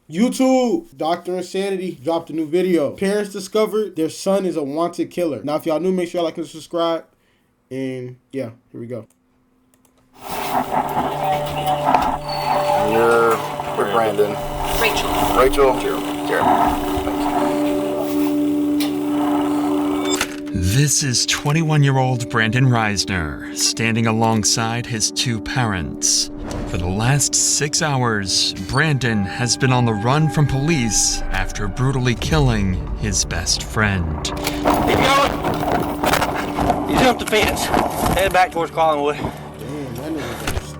YouTube, Dr. Insanity dropped a new video. Parents discovered their son is a wanted killer. Now, if y'all new, make sure y'all like and subscribe. And yeah, here we go. You're with Brandon. Rachel. Jeremy. This is 21-year-old Brandon Reisner, standing alongside his two parents. For the last 6 hours, Brandon has been on the run from police after brutally killing his best friend. Keep going. You jumped the fence. Head back towards Collinwood.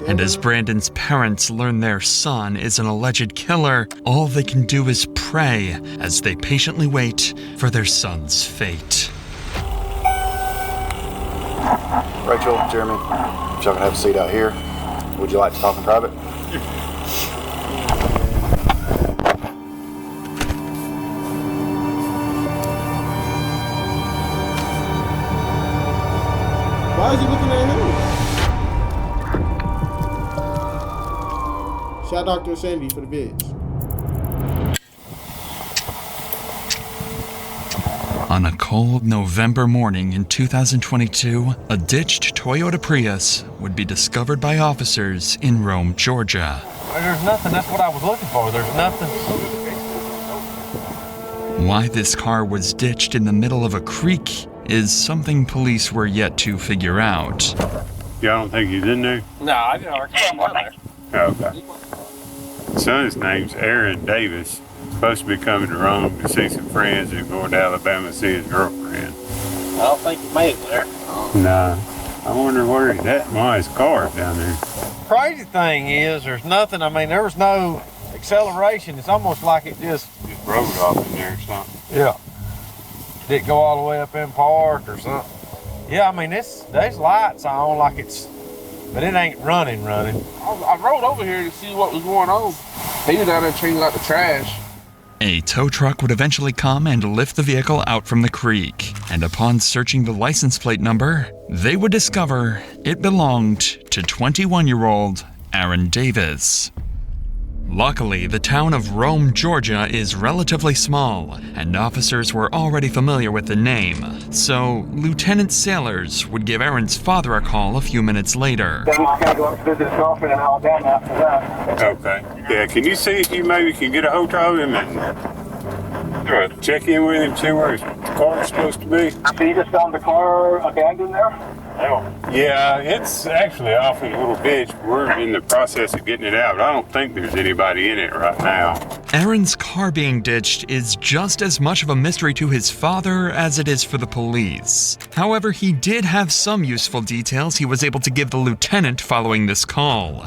And as Brandon's parents learn their son is an alleged killer, all they can do is pray as they patiently wait for their son's fate. Rachel, Jeremy, if y'all can have a seat out here. Would you like to talk in private? Why is he looking at him? Shout out Dr. Insanity for the bids. On a cold November morning in 2022, a ditched Toyota Prius would be discovered by officers in Rome, Georgia. There's nothing. That's what I was looking for. There's nothing. Why this car was ditched in the middle of a creek is something police were yet to figure out. Y'all don't think he's in there? No, I didn't already come there. Okay. Son's name's Aaron Davis. Supposed to be coming to Rome to see some friends and going to Alabama to see his girlfriend. I don't think he made it there. Nah. I wonder where he's at. Why his car down there? Crazy thing is, there's nothing. I mean, there was no acceleration. It's almost like it just Rode off in there or something. Yeah. Did it go all the way up in park or something? Yeah, I mean, there's lights on like it's, but it ain't running. I rode over here to see what was going on. He was down there cleaning out the trash. A tow truck would eventually come and lift the vehicle out from the creek, and upon searching the license plate number, they would discover it belonged to 21-year-old Aaron Davis. Luckily, the town of Rome, Georgia is relatively small, and officers were already familiar with the name, so Lieutenant Sailors would give Aaron's father a call a few minutes later. Then he's got to go up to visit his girlfriend in Alabama after that. Okay. Yeah, can you see if you maybe can get a hold of him and check in with him, see where his car's supposed to be? So you just found the car abandoned there? Yeah, it's actually off in a little ditch. We're in the process of getting it out. I don't think there's anybody in it right now. Aaron's car being ditched is just as much of a mystery to his father as it is for the police. However, he did have some useful details he was able to give the lieutenant following this call.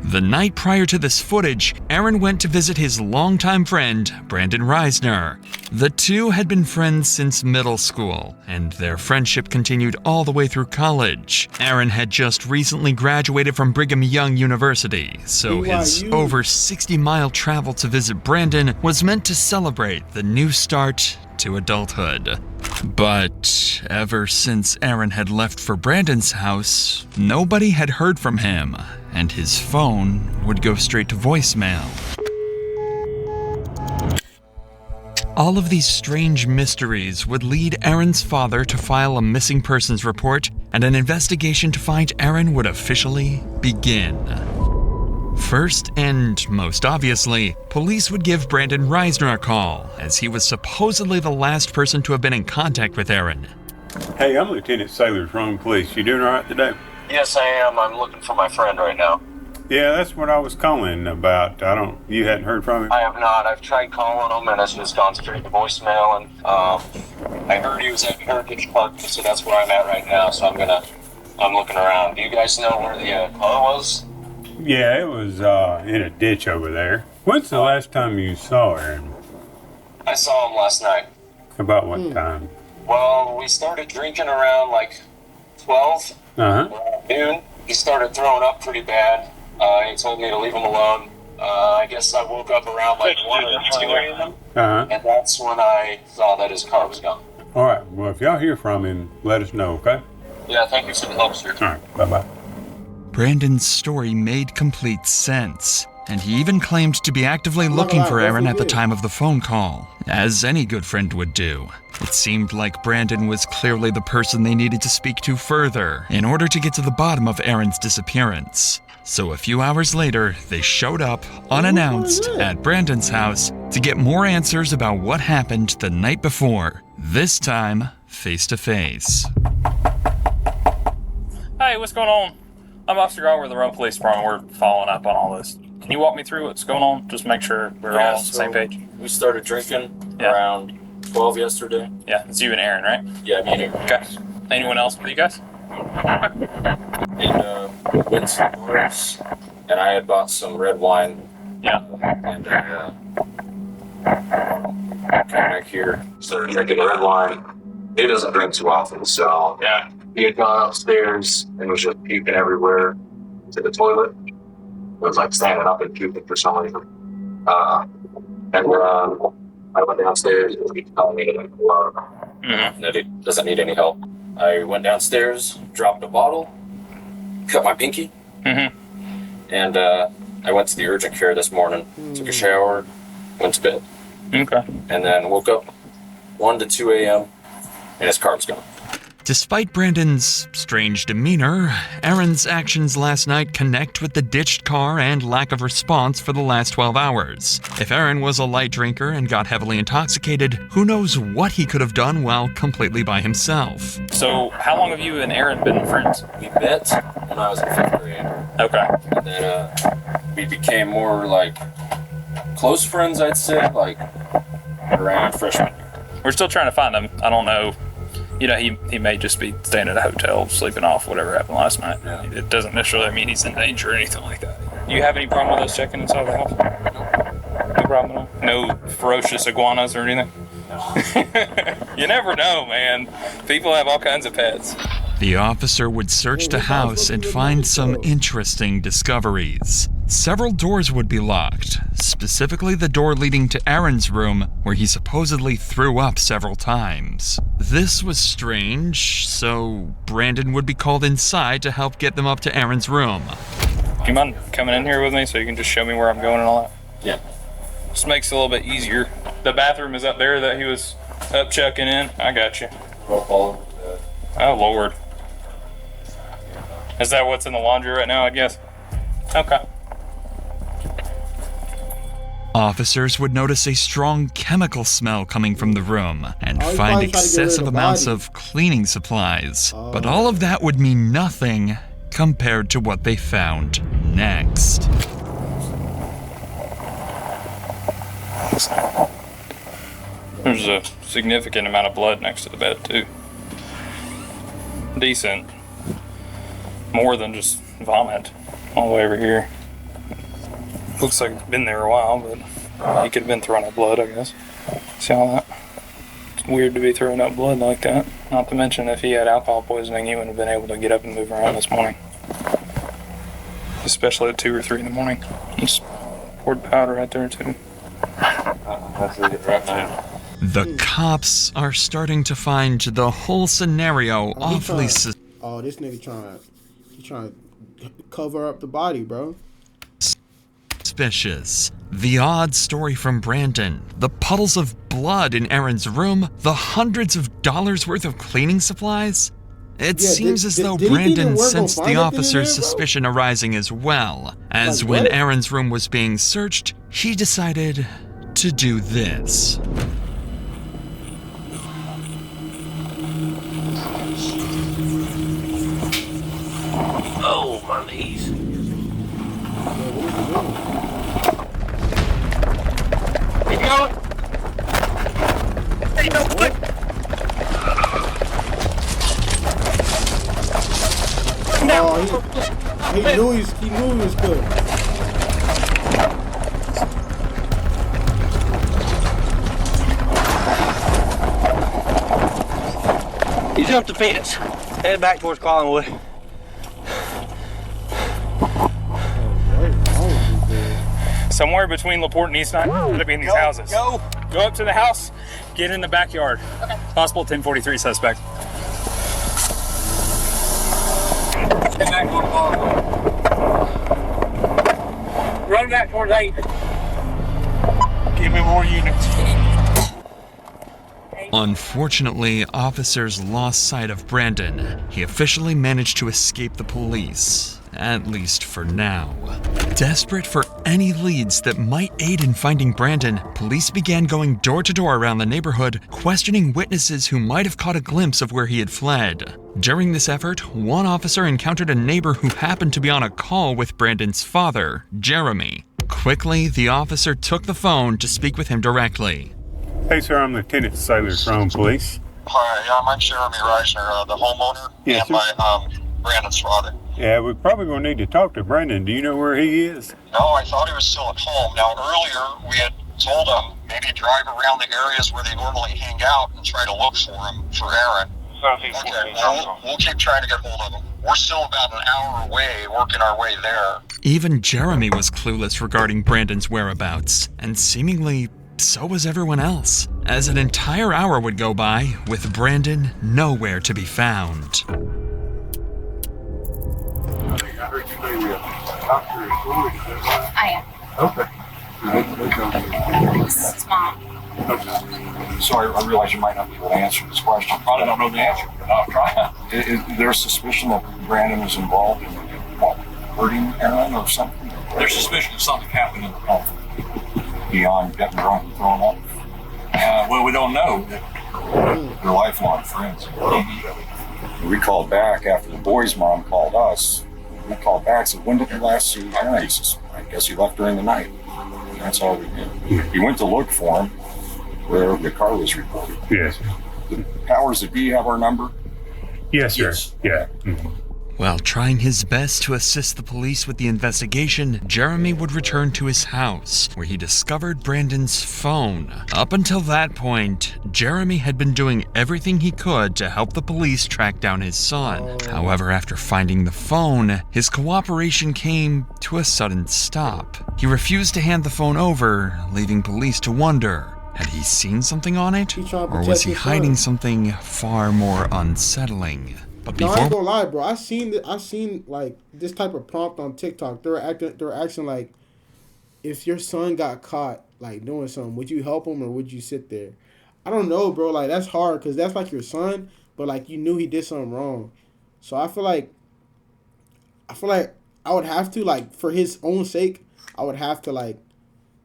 The night prior to this footage, Aaron went to visit his longtime friend, Brandon Reisner. The two had been friends since middle school, and their friendship continued all the way through college. Aaron had just recently graduated from Brigham Young University, so his over 60-mile travel to visit Brandon was meant to celebrate the new start to adulthood. But ever since Aaron had left for Brandon's house, nobody had heard from him, and his phone would go straight to voicemail. All of these strange mysteries would lead Aaron's father to file a missing persons report, and an investigation to find Aaron would officially begin. First, and most obviously, police would give Brandon Reisner a call, as he was supposedly the last person to have been in contact with Aaron. Hey, I'm Lieutenant Sailors, Rome Police. You doing all right today? Yes, I am. I'm looking for my friend right now. Yeah, that's what I was calling about. You hadn't heard from him? I have not. I've tried calling him, and it's just gone straight to voicemail, and I heard he was at Heritage Park, so that's where I'm at right now, so I'm looking around. Do you guys know where the car was? Yeah, it was in a ditch over there. When's the last time you saw Aaron? I saw him last night. About what time? Well, we started drinking around like 12 noon. He started throwing up pretty bad. He told me to leave him alone. I guess I woke up around like 1 or 2 a.m. And that's when I saw that his car was gone. All right. Well, if y'all hear from him, let us know, okay? Yeah, thank you for the help, sir. All right. Bye-bye. Brandon's story made complete sense. and he even claimed to be actively looking for Aaron at the time of the phone call, as any good friend would do. It seemed like Brandon was clearly the person they needed to speak to further in order to get to the bottom of Aaron's disappearance. So a few hours later, they showed up, unannounced, at Brandon's house to get more answers about what happened the night before, this time face to face. Hey, what's going on? I'm Officer Gar with the Rome Police Department. We're following up on all this. Can you walk me through what's going on? Just make sure we're all on the same page. We started drinking around 12 yesterday. Yeah, it's you and Aaron, right? Yeah, me and Aaron. Okay. Anyone else with you guys? And we went to the bars, and I had bought some red wine. Yeah. And came back here, started drinking red wine. He doesn't drink too often, so Yeah. he had gone upstairs and was just puking everywhere to the toilet. It was like standing up and puking for some reason. I went downstairs and he told me that he doesn't need any help. I went downstairs, dropped a bottle, cut my pinky, and I went to the urgent care this morning, took a shower, went to bed. Okay. And then woke up 1 to 2 a.m. and his car was gone. Despite Brandon's strange demeanor, Aaron's actions last night connect with the ditched car and lack of response for the last 12 hours. If Aaron was a light drinker and got heavily intoxicated, who knows what he could have done while completely by himself. So, how long have you and Aaron been friends? We met when I was in 5th grade. Okay. And then we became more like close friends, I'd say, like around freshman year. We're still trying to find him. I don't know. You know, he may just be staying at a hotel, sleeping off whatever happened last night. Yeah. It doesn't necessarily mean he's in danger or anything like that. Do you have any problem with us checking inside the house? No problem at all? No ferocious iguanas or anything? No. You never know, man. People have all kinds of pets. The officer would search the house and find some interesting discoveries. Several doors would be locked, specifically the door leading to Aaron's room, where he supposedly threw up several times. This was strange, so Brandon would be called inside to help get them up to Aaron's room. Do you mind coming in here with me so you can just show me where I'm going and all that? Yeah. This makes it a little bit easier. The bathroom is up there that he was up checking in. I got you. Oh, Lord. Is that what's in the laundry right now, I guess? Okay. Officers would notice a strong chemical smell coming from the room and find excessive amounts of cleaning supplies. But all of that would mean nothing compared to what they found next. There's a significant amount of blood next to the bed, too. Decent. More than just vomit all the way over here. Looks like it's been there a while, but he could have been throwing up blood, I guess. See all that? It's weird to be throwing up blood like that. Not to mention, if he had alcohol poisoning, he wouldn't have been able to get up and move around this morning. Especially at 2 or 3 in the morning. Just poured powder right there, too. That's it right now. The cops are starting to find the whole scenario awfully Oh, this nigga trying to cover up the body, bro. suspicious. The odd story from Brandon, the puddles of blood in Aaron's room, the hundreds of dollars worth of cleaning supplies. It seems as though Brandon sensed the officer's suspicion arising as well, as when Aaron's room was being searched, he decided to do this. Oh, my knees. Keep going. Hey, no, quick. Oh, he knew he was good. He jumped the fence, headed back towards Collinwood. Somewhere between LaPorte and East 9, gotta be in these houses. Go up to the house, get in the backyard. Okay. Possible 1043 suspect. Run back towards 8. Give me more units. Unfortunately, officers lost sight of Brandon. He officially managed to escape the police, at least for now. Desperate for any leads that might aid in finding Brandon, police began going door to door around the neighborhood, questioning witnesses who might have caught a glimpse of where he had fled. During this effort, one officer encountered a neighbor who happened to be on a call with Brandon's father, Jeremy. Quickly, the officer took the phone to speak with him directly. Hey, sir, I'm Lieutenant Sailor from police. Hi, I'm Jeremy Reisner, the homeowner, Yes, and my Brandon's father. Yeah, we're probably going to need to talk to Brandon. Do you know where he is? No, I thought he was still at home. Now, earlier we had told him maybe drive around the areas where they normally hang out and try to look for him, for Aaron. Okay, well, we'll keep trying to get hold of him. We're still about an hour away, working our way there. Even Jeremy was clueless regarding Brandon's whereabouts, and seemingly so was everyone else, as an entire hour would go by with Brandon nowhere to be found. I am. Okay. This is Mom. Okay. So I realize you might not be able to answer this question. Probably don't know the answer, but I'll try. Is there a suspicion that Brandon was involved in what, hurting Aaron or something? There's suspicion of something happened in the home. Beyond getting drunk and throwing up? Well, we don't know. They're lifelong friends. We called back after the boy's mom called us. We called back and said, when did you last see Aaron? He says, I guess he left during the night. And that's all we did. He went to look for him where the car was reported. Yes. The powers that be have our number? Yes, sir. Yes. Yeah. Mm-hmm. While trying his best to assist the police with the investigation, Jeremy would return to his house, where he discovered Brandon's phone. Up until that point, Jeremy had been doing everything he could to help the police track down his son. However, after finding the phone, his cooperation came to a sudden stop. He refused to hand the phone over, leaving police to wonder, had he seen something on it? Or was he hiding something far more unsettling? But No, I ain't gonna lie, bro. I seen like this type of prompt on TikTok. They're asking like, if your son got caught like doing something, would you help him or would you sit there? I don't know, bro. Like that's hard because that's like your son, but like you knew he did something wrong. So I feel like I would have to, like, for his own sake, I would have to like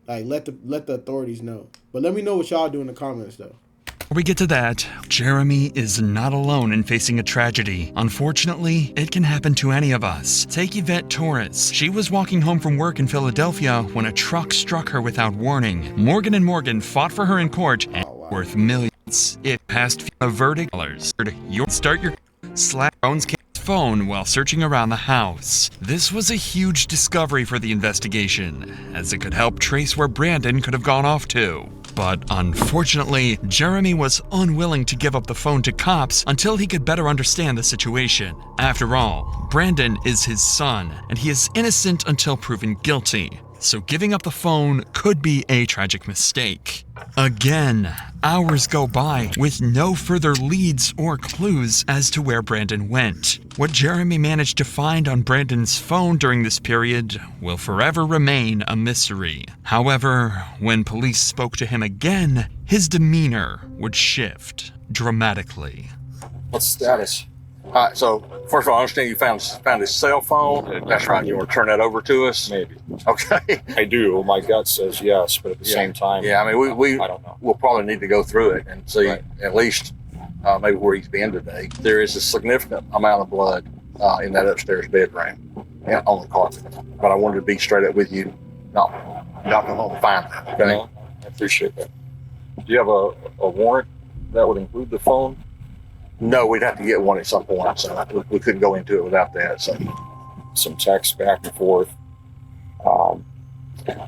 let the authorities know. But let me know what y'all do in the comments though. Before we get to that, Jeremy is not alone in facing a tragedy. Unfortunately, it can happen to any of us. Take Yvette Torres. She was walking home from work in Philadelphia when a truck struck her without warning. Morgan & Morgan fought for her in court and worth millions. It passed a verdict. You start your Bones phone while searching around the house. This was a huge discovery for the investigation, as it could help trace where Brandon could have gone off to. But unfortunately, Jeremy was unwilling to give up the phone to cops until he could better understand the situation. After all, Brandon is his son, and he is innocent until proven guilty. So giving up the phone could be a tragic mistake. Again, hours go by with no further leads or clues as to where Brandon went. What Jeremy managed to find on Brandon's phone during this period will forever remain a mystery. However, when police spoke to him again, his demeanor would shift dramatically. What's the status? All right, so first of all, I understand you found his cell phone. That's right. You want to turn that over to us? Maybe. Okay. I do. My gut says yes, but at the same time, yeah. I mean, I don't know. We'll probably need to go through it and see at least maybe where he's been today. There is a significant amount of blood in that upstairs bedroom on the carpet. But I wanted to be straight up with you. Not come home and find that. Okay. No, I appreciate that. Do you have a warrant that would include the phone? No, we'd have to get one at some point, so we couldn't go into it without that. So, some text back and forth.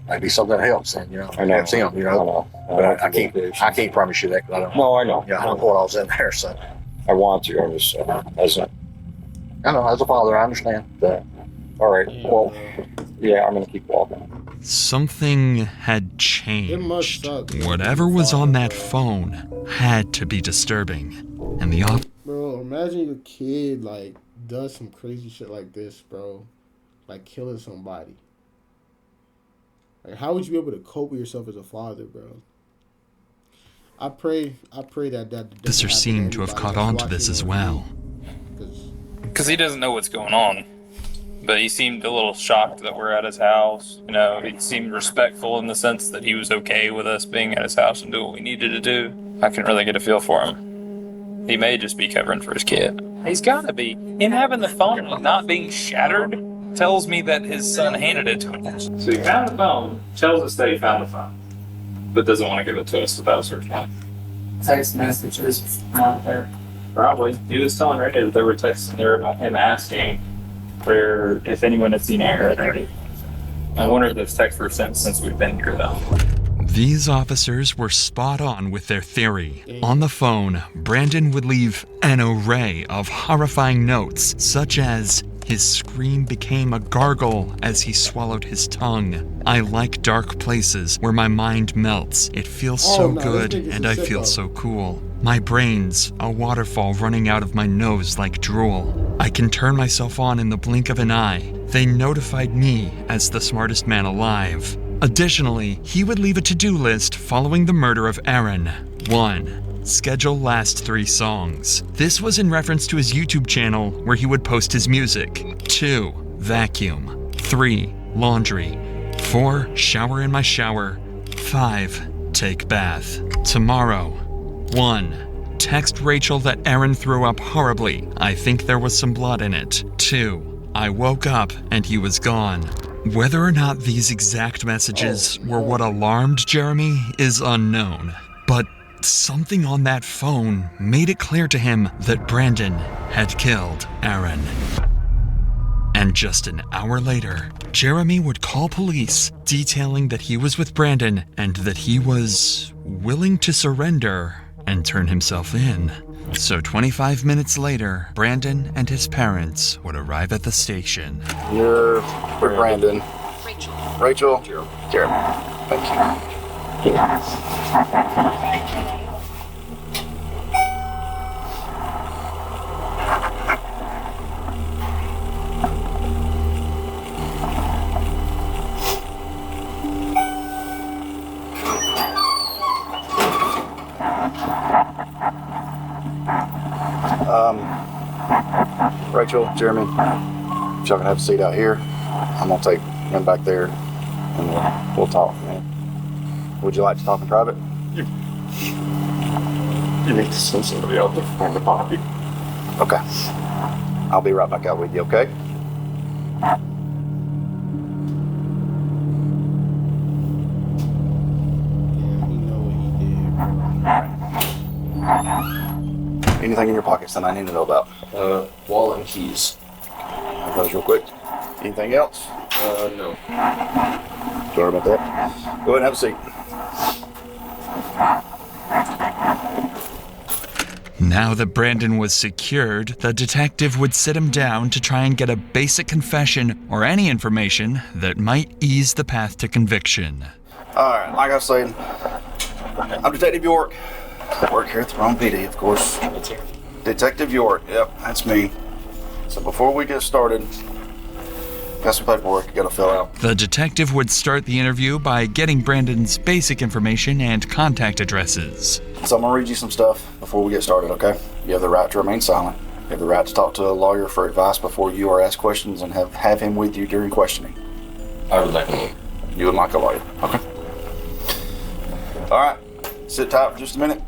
Maybe something helps, and I know. helps him, But I can't promise you that. 'Cause I don't. No, I know. Yeah, I don't know what I was in there, so I want to. I'm just I know, as a father, I understand that. All right. Well, yeah, I'm gonna keep walking. Something had changed. It must suck. Whatever was on that phone had to be disturbing. And the Bro, imagine your kid like does some crazy shit like this, bro. Like killing somebody. Like, how would you be able to cope with yourself as a father, bro? I pray that Officers seem to have caught on to this as well. Because he doesn't know what's going on. But he seemed a little shocked that we're at his house. You know, he seemed respectful in the sense that he was okay with us being at his house and doing what we needed to do. I couldn't really get a feel for him. He may just be covering for his kid. He's gotta be. Him having the phone not being shattered tells me that his son handed it to him. So he found the phone, tells us that he found the phone, but doesn't want to give it to us without a search warrant. Text messages not there. Probably. He was telling Randy that there were texts in there about him asking for if anyone had seen Aaron. I wonder if those texts were sent since we've been here, though. These officers were spot on with their theory. On the phone, Brandon would leave an array of horrifying notes, such as, his scream became a gargle as he swallowed his tongue. I like dark places where my mind melts. It feels so good and I feel so cool. My brain's a waterfall running out of my nose like drool. I can turn myself on in the blink of an eye. They notified me as the smartest man alive. Additionally, he would leave a to-do list following the murder of Aaron. 1. Schedule last 3 songs. This was in reference to his YouTube channel where he would post his music. 2. Vacuum. 3. Laundry. 4. Shower in my shower. 5. Take bath. Tomorrow. 1. Text Rachel that Aaron threw up horribly. I think there was some blood in it. 2. I woke up and he was gone. Whether or not these exact messages were what alarmed Jeremy is unknown, but something on that phone made it clear to him that Brandon had killed Aaron. And just an hour later, Jeremy would call police, detailing that he was with Brandon and that he was willing to surrender and turn himself in. So 25 minutes later, Brandon and his parents would arrive at the station. You're with Brandon. Rachel. Jeremy. Thank you. Rachel, Jeremy, if y'all can have a seat out here, I'm gonna take him back there and we'll talk. Would you like to talk in private? You need to send somebody out to find the body. Okay. I'll be right back out with you, okay? Anything in your pockets that I need to know about? Wallet and keys. Have those real quick. Anything else? No. Sorry about that. Go ahead and have a seat. Now that Brandon was secured, the detective would sit him down to try and get a basic confession or any information that might ease the path to conviction. Alright, like I was saying, I'm Detective York. I work here at the wrong PD, of course. Detective York, yep, that's me. So before we get started, got some paperwork you gotta fill out. The detective would start the interview by getting Brandon's basic information and contact addresses. So I'm gonna read you some stuff before we get started, okay? You have the right to remain silent. You have the right to talk to a lawyer for advice before you are asked questions and have him with you during questioning. I would like a lawyer. You would like a lawyer, okay? Alright, sit tight for just a minute.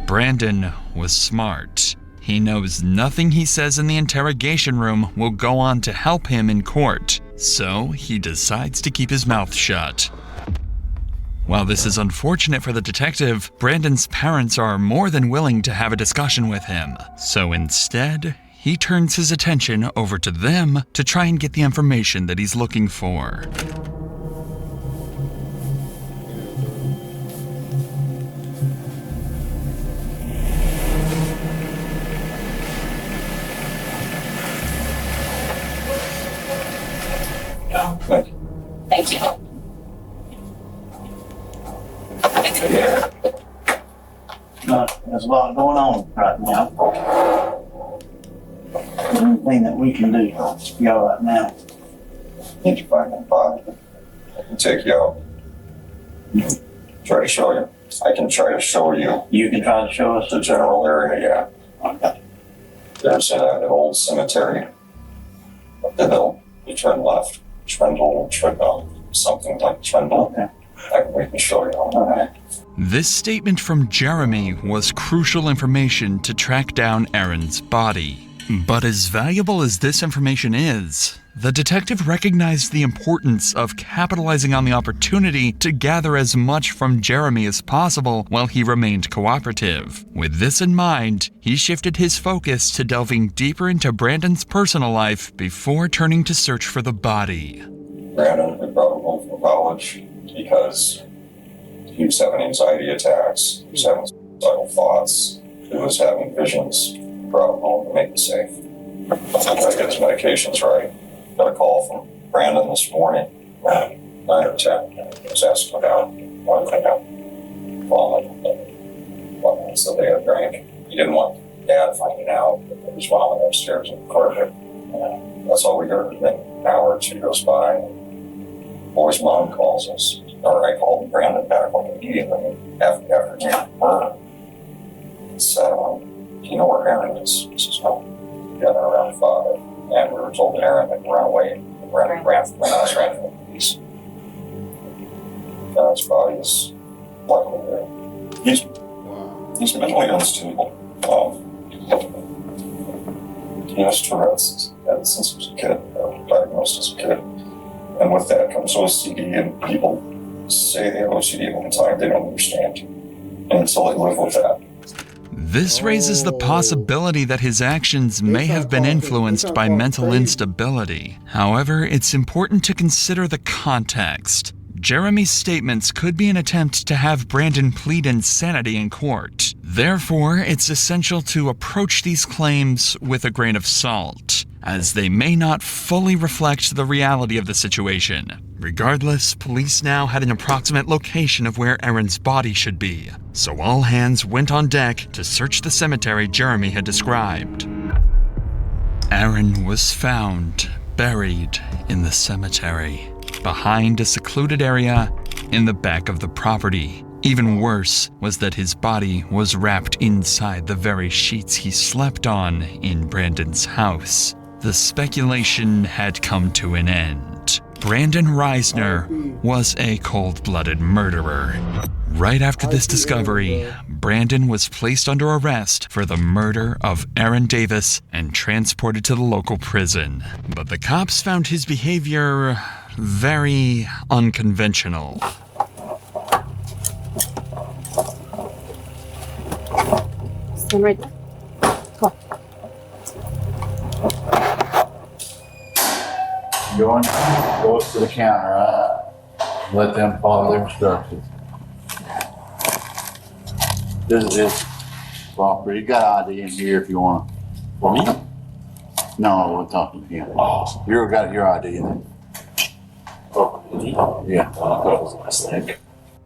Brandon was smart. He knows nothing he says in the interrogation room will go on to help him in court, so he decides to keep his mouth shut. While this is unfortunate for the detective, Brandon's parents are more than willing to have a discussion with him. So instead, he turns his attention over to them to try and get the information that he's looking for. Thank you. There's a lot going on right now. Anything that we can do to help y'all right now. It's burning fire. and take you out. Try to show you. I can try to show you. You can try to show us the general area, yeah. Okay. There's an old cemetery up the hill. You turn left. Trendle, something like Trendle. Okay. We can show you all that. This statement from Jeremy was crucial information to track down Aaron's body. But as valuable as this information is, the detective recognized the importance of capitalizing on the opportunity to gather as much from Jeremy as possible while he remained cooperative. With this in mind, he shifted his focus to delving deeper into Brandon's personal life before turning to search for the body. Brandon, we brought him home from college because he was having anxiety attacks, he was having suicidal thoughts, he was having visions. Brought him home to make him safe. I gotta get his medications right. Got a call from Brandon this morning at 9 or 10. He was asking about one thing out, vomiting. So they had drank. He didn't want Dad finding out that there was vomiting upstairs in the carpet. That's all we heard. Then an hour or two goes by. And boy's mom calls us. Or I called Brandon back immediately after getting murdered. He said, do you know where Aaron is? He says, no. Together around 5. And we were told that Aaron had run away. Ran from the house, ran from the police. Aaron's body is luckily there. He's mentally unstable. He has Tourette's since he was a kid, diagnosed as a kid. And with that comes OCD, and people say they have OCD all the time. They don't understand. And until they live with that. This raises the possibility that his actions may have been influenced by mental instability. However, it's important to consider the context. Jeremy's statements could be an attempt to have Brandon plead insanity in court. Therefore, it's essential to approach these claims with a grain of salt, as they may not fully reflect the reality of the situation. Regardless, police now had an approximate location of where Aaron's body should be, so all hands went on deck to search the cemetery Jeremy had described. Aaron was found buried in the cemetery, behind a secluded area in the back of the property. Even worse was that his body was wrapped inside the very sheets he slept on in Brandon's house. The speculation had come to an end. Brandon Reisner was a cold-blooded murderer. Right after this discovery, Brandon was placed under arrest for the murder of Aaron Davis and transported to the local prison. But the cops found his behavior very unconventional. Stand right there. Come on. Go up to the counter, right? Let them follow their instructions. This is his property. You got ID in here if you want. For me? No, we're talking to him. Oh. You got your ID in there. Oh, yeah.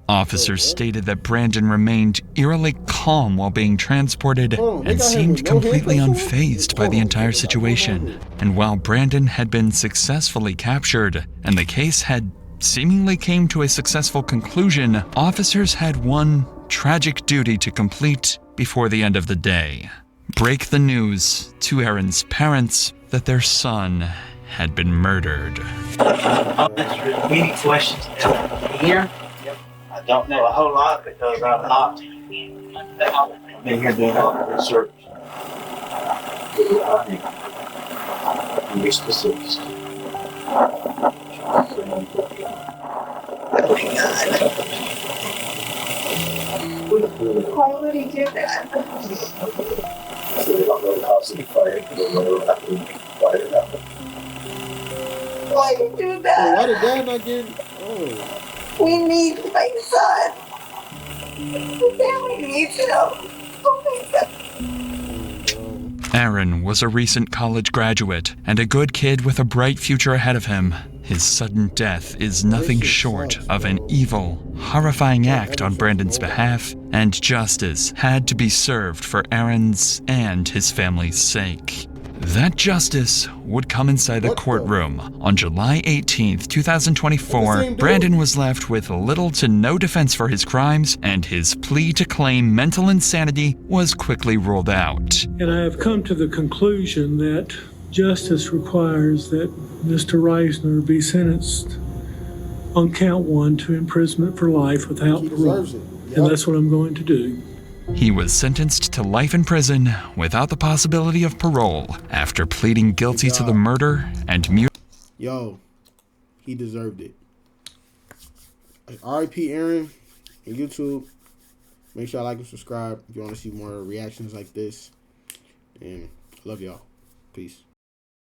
Officers stated that Brandon remained eerily calm while being transported and seemed completely unfazed by the entire situation. And while Brandon had been successfully captured and the case had seemingly came to a successful conclusion, officers had one tragic duty to complete before the end of the day: break the news to Aaron's parents that their son had been murdered. Many questions here. I don't know a whole lot because I'm not been here doing all the research. Be specifics. Why would he do that? Why did he do that? Why did Dad not get? Oh. We need my son. The family needs him. Oh my God. Aaron was a recent college graduate and a good kid with a bright future ahead of him. His sudden death is nothing short of an evil, horrifying act on Brandon's behalf, and justice had to be served for Aaron's and his family's sake. That justice would come inside the courtroom. On July 18th, 2024, Brandon was left with little to no defense for his crimes, and his plea to claim mental insanity was quickly ruled out. And I have come to the conclusion that justice requires that Mr. Reisner be sentenced on count 1 to imprisonment for life without parole. And that's what I'm going to do. He was sentenced to life in prison without the possibility of parole after pleading guilty to the murder and Yo, he deserved it. R.I.P. Aaron on YouTube. Make sure I like and subscribe if you want to see more reactions like this. And I love y'all. Peace.